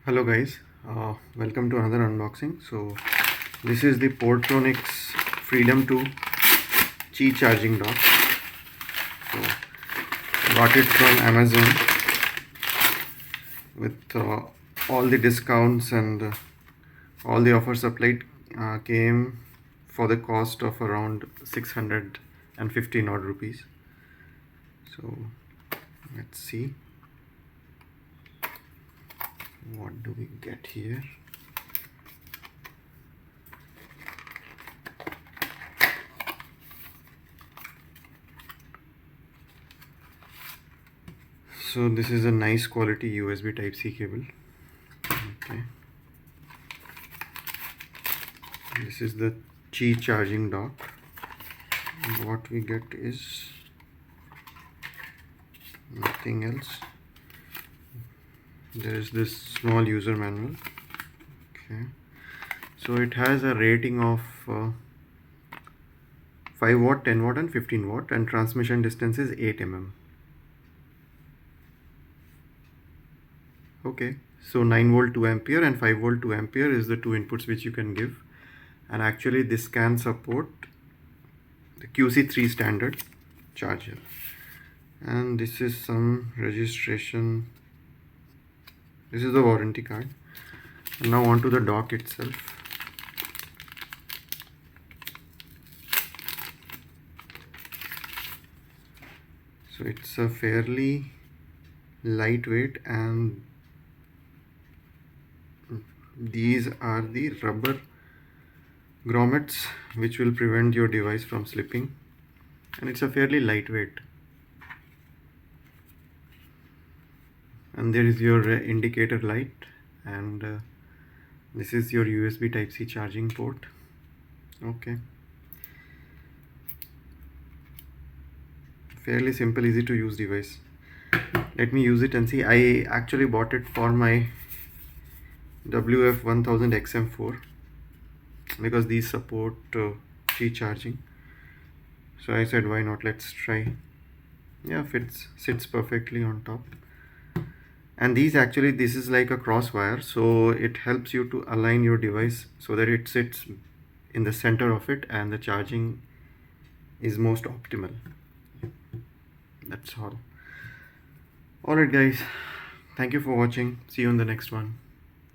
Hello guys, welcome to another unboxing. So this is the Portronics Freedom 2 Qi charging dock. So got it from Amazon with all the discounts and all the offers applied. Came for the cost of around 615 odd rupees. So let's see what do we get here. So this is a nice quality USB Type-C cable. Okay, this is the Qi charging dock. And what we get is nothing else. There is this small user manual. Okay, so it has a rating of 5 watt, 10 watt and 15 watt, and transmission distance is 8 mm. Okay, so 9 volt 2 ampere and 5 volt 2 ampere is the two inputs which you can give, and actually this can support the QC3 standard charger. And this is some registration. This is the warranty card. And now on to the dock itself. So it's a fairly lightweight, and these are the rubber grommets which will prevent your device from slipping, and it's a fairly lightweight. And there is your indicator light, and this is your USB Type-C charging port. Okay, fairly simple, easy to use device. Let me use it and see. I actually bought it for my WF1000 XM4 because these support Qi charging. So I said, why not, let's try. Yeah, sits perfectly on top. And these actually, this is like a cross wire, so it helps you to align your device so that it sits in the center of it and the charging is most optimal. That's all. Alright guys, thank you for watching. See you in the next one.